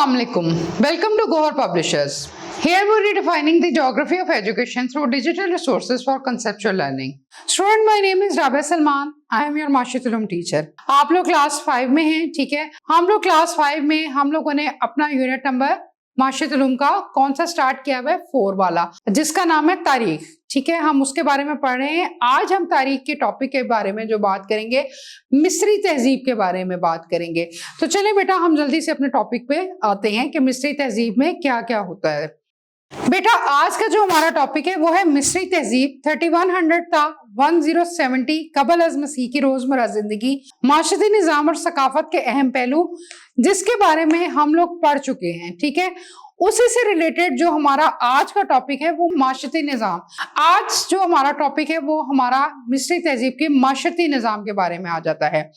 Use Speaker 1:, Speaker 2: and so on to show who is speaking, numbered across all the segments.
Speaker 1: Assalamu alaikum. Welcome to Gohar Publishers. Here we're redefining the geography of education through digital resources for conceptual learning. Student, my name is Rabia Salman. I am your Masjid Ulum teacher. आप लोग class 5 में हैं, ठीक है? हम लोग class 5 में हम लोगों ने अपना यूनिट नंबर माशिद उलूम का कौन सा स्टार्ट किया हुआ है 4 वाला, जिसका नाम है तारीख। ठीक है, हम उसके बारे में पढ़ रहे हैं। आज हम तारीख के टॉपिक के बारे में जो बात करेंगे, मिस्री तहजीब के बारे में बात करेंगे। तो चलिए बेटा, हम जल्दी से अपने टॉपिक पे आते हैं कि मिस्री तहजीब में क्या क्या होता है। बेटा, आज का जो हमारा टॉपिक है वो है मिस्री तहजीब। 3100 था 1070 कबल अज़ मसीह की रोजमर्रा जिंदगी, माशरती निज़ाम और सकाफत के अहम पहलू, जिसके बारे में हम लोग पढ़ चुके हैं। ठीक है, उसी से रिलेटेड जो हमारा आज का टॉपिक है वो माशरती निज़ाम। आज जो हमारा टॉपिक है वो हमारा मिस्री तहजीब के माशरती निज़ाम के बारे में आ जाता है।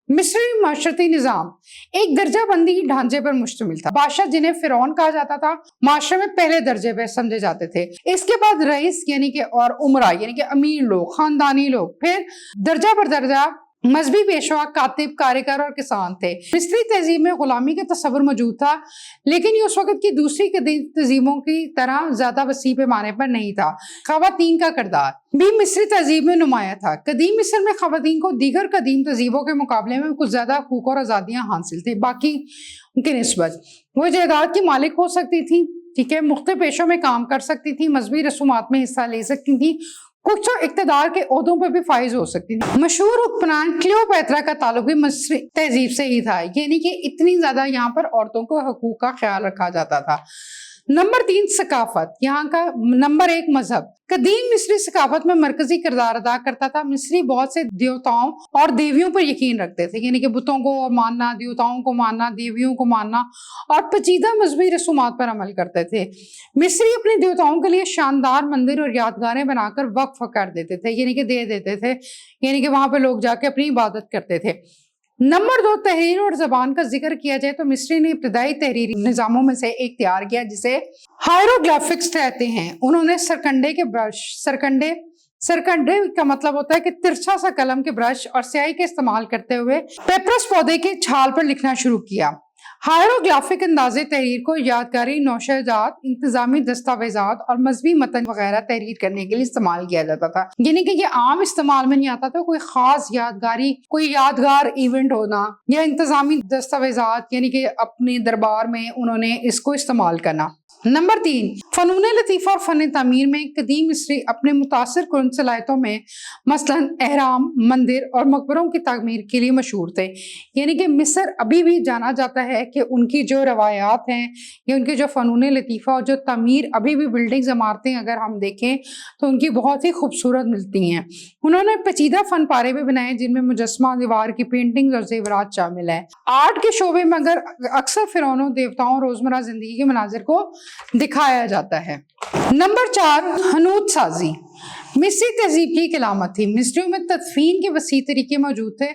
Speaker 1: मिस्री माशरती निज़ाम एक दर्जा बंदी ढांचे पर मुश्तमिल था। बादशाह, जिन्हें फिरौन कहा जाता था, माशरे में पहले दर्जे पे समझे जाते थे। इसके बाद रईस यानी कि और उमरा यानी कि अमीर लोग, खानदानी लोग, फिर दर्जा पर दर्जा मजहबी पेशवा, कातिब, कारीगर और किसान थे। मिस्री तहजीब में गुलामी का तस्वुर मौजूद था, लेकिन ये उस वक्त की दूसरी कदीम तहजीबों की तरह ज्यादा वसी पैमाने पर नहीं था। खवातीन का किरदार भी मिस्री तहजीब में नुमाया था। कदीम मिस्र में खवातीन को दीगर कदीम तहजीबों के मुकाबले में कुछ ज्यादा हकूक और आज़ादियाँ हासिल थी बाकी उनकी निस्बत। वो जायदाद की मालिक हो सकती थी, ठीक है, मुख्तलिफ पेशों में काम कर सकती थी, मजहबी रसूमात में हिस्सा ले सकती थी, कुछ तो इक़्तिदार के ओहदों पर भी फाइज हो सकती थी। मशहूर हुक्मरान क्लियोपैत्रा का ताल्लुक भी मिस्री तहजीब से ही था, यानी कि इतनी ज्यादा यहाँ पर औरतों को हकूक का ख्याल रखा जाता था। नंबर 3 सकाफत, यहाँ का नंबर 1 मजहब। कदीम मिस्री सकाफत में मरकजी किरदार अदा करता था। मिस्री बहुत से देवताओं और देवियों पर यकीन रखते थे, यानी कि बुतों को मानना, देवताओं को मानना, देवियों को मानना और पेचीदा मजहबी रसूमात पर अमल करते थे। मिस्री अपने देवताओं के लिए शानदार मंदिर और यादगारें बनाकर वक्फ कर देते थे, यानी कि दे देते थे, यानी कि वहां पर लोग जाके अपनी इबादत करते थे। नंबर 2 तहरीर और जबान का जिक्र किया जाए तो मिस्री ने इब्तदाई तहरीरी निज़ामों में से एक तैयार किया जिसे हायरोग्लिफिक्स कहते हैं। उन्होंने सरकंडे के ब्रश, सरकंडे का मतलब होता है कि तिरछा सा कलम के ब्रश और स्याही के इस्तेमाल करते हुए पेपरस पौधे के छाल पर लिखना शुरू किया। हायरोग्लिफिक अंदाजे तहरीर को यादगारी, नौशेजात, इंतजामी दस्तावेजात और मजहबी मतन वगैरह तहरीर करने के लिए इस्तेमाल किया जाता था, यानी कि ये आम इस्तेमाल में नहीं आता था। कोई खास यादगारी, कोई यादगार इवेंट होना या इंतजामी दस्तावेजात, यानी कि अपने दरबार में उन्होंने इसको इस्तेमाल करना। नंबर 3 फनून लतीफ़ा और फ़न तामीर में कदीम मिस्री अपने मुतासिर कुन सलाहियतों में मसलन एहराम, मंदिर और मकबरों की तामीर के लिए मशहूर थे। यानी कि मिस्र अभी भी जाना जाता है कि उनकी जो रवायात हैं या उनके जो फ़नून लतीफ़ा और जो तामीर, अभी भी बिल्डिंग्स, इमारतें अगर हम देखें तो उनकी बहुत ही खूबसूरत मिलती हैं। उन्होंने पेचीदा फ़न पारे भी बनाए जिनमें मुजस्मा, दीवार की पेंटिंग और जेवरात शामिल है। आर्ट के शोबे में अगर अक्सर फिरौनों, देवताओं, रोजमर्रा जिंदगी के मनाजिर को दिखाया जाता है। नंबर 4 हनूत साजी मिस्री तहजीब की एक अलामत थी। मिस्रियों में तदफीन के वसी तरीके मौजूद थे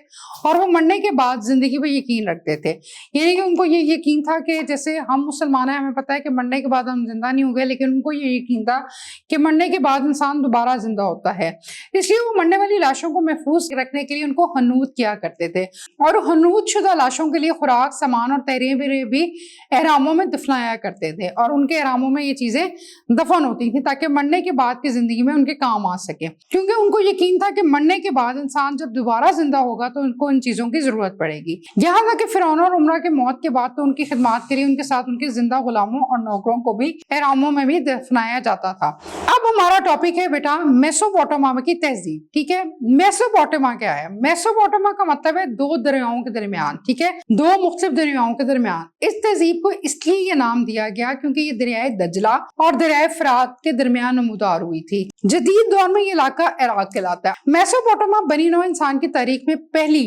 Speaker 1: और वो मरने के बाद जिंदगी पर यकीन रखते थे, यानी कि उनको ये यकीन था कि जैसे हम मुसलमान हैं, हमें पता है कि मरने के बाद हम जिंदा नहीं होंगे, लेकिन उनको ये यकीन था कि मरने के बाद इंसान दोबारा जिंदा होता है। इसलिए वो मरने वाली लाशों को महफूज रखने के लिए उनको हनूत किया करते थे और हनूत शुदा लाशों के लिए खुराक, सामान और तहरीरें भी एहरामों में दफनाया करते थे और उनके एहरामों में ये चीजें दफन होती थी ताकि मरने के बाद की जिंदगी में उनके काम आ सके, क्योंकि उनको यकीन था कि मरने के बाद इंसान जब दोबारा जिंदा होगा तो उनको इन चीजों की जरूरत पड़ेगी। यहाँ तक कि फिरौन और उमरा के मौत के बाद तो उनकी खिदमत के लिए उनके साथ उनके जिंदा गुलामों और नौकरों को भी एहरामों में भी दफनाया जाता था। अब हमारा टॉपिक है बेटा मेसोपोटामिया की तहजीब। ठीक है, मेसोपोटामिया क्या है? मेसोपोटामिया का मतलब है 2 दरियाओं के दरमियान, ठीक है, 2 मुख्तलिफ दरियाओं के दरमियान। इस तहजीब को इसलिए ये नाम दिया गया क्योंकि ये दरियाए दजला और दरियाए फरात के दरमियान नमूदार हुई थी। जदीद दौर में ये इलाका इराक कहलाता है। मेसोपोटामिया बनी नौ इंसान की तारीख में पहली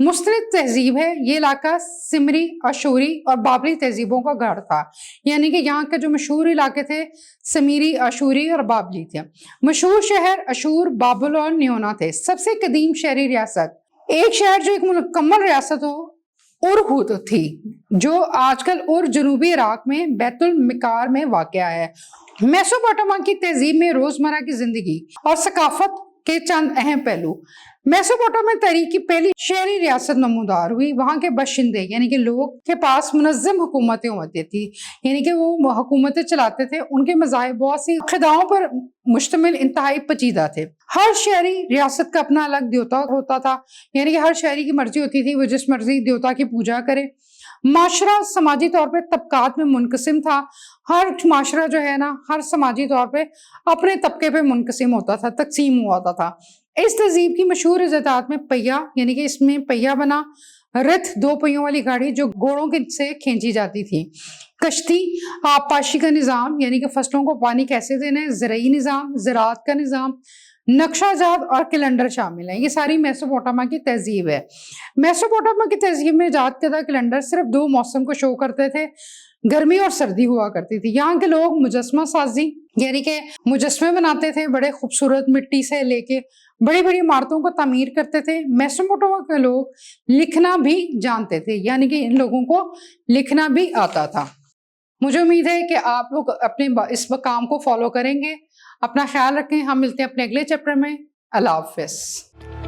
Speaker 1: मुस्तलिद तहजीब है। ये इलाका सिमरी, अशूरी और बाबली तहजीबों का गढ़ था, यानी कि यहाँ के जो मशहूर इलाके थे समीरी, अशूरी और बाबली थे। मशहूर शहर अशूर, बाबुल और न्योना थे। सबसे कदीम शहरी रियासत, एक शहर जो एक मुकम्मल रियासत हो, उरहुद थी, जो आजकल उर जनूबी इराक में बैतुल मिकार में वाक़या है। मेसोपोटामिया की तहजीब में रोजमर्रा की जिंदगी और सकाफत के चंद अहम पहलू। मेसोपोटामिया तहरीक की पहली शहरी रियासत नमूदार हुई। वहाँ के बाशिंदे यानी कि लोग के पास मुनज़्ज़म हुकूमतें होती थी, यानी कि वो हुकूमतें चलाते थे। उनके मज़ाहिब बहुत सी अक़ीदाओं पर मुश्तमिल इंतहाई पेचीदा थे। हर शहरी रियासत का अपना अलग देवता होता था, यानी कि हर शहरी की मर्जी होती थी वो जिस मर्जी देवता की पूजा करे। माशरा समाजी तौर पे तबकात में मुनक़सिम था। हर माशरा जो है ना, हर समाजी तौर पे अपने तबके पे मुनक़सिम होता था, तकसीम हुआ था। इस तहजीब की मशहूर इजादात में पहिया, यानी कि इसमें पहिया बना, रथ 2 पहियों वाली गाड़ी जो घोड़ों के से खींची जाती थी, कश्ती, आबपाशी का निज़ाम यानी कि फसलों को पानी कैसे देना है, ज़रई निज़ाम, ज़राअत का निज़ाम, नक्शा-जात और कैलेंडर शामिल है। ये सारी मेसोपोटामिया की तहजीब है। मेसोपोटामिया की तहजीब में इजाद करदा कैलेंडर सिर्फ 2 मौसम को शो करते थे, गर्मी और सर्दी हुआ करती थी। यहाँ के लोग मुजस्मा साजी यानी कि मुजस्मे बनाते थे, बड़े खूबसूरत मिट्टी से लेके बड़ी बड़ी इमारतों को तामीर करते थे। मेसोपोटामिया के लोग लिखना भी जानते थे, यानी कि इन लोगों को लिखना भी आता था। मुझे उम्मीद है कि आप लोग अपने इस काम को फॉलो करेंगे। अपना ख्याल रखें। हम मिलते हैं अपने अगले चैप्टर में। अल्लाह हाफ़िज़।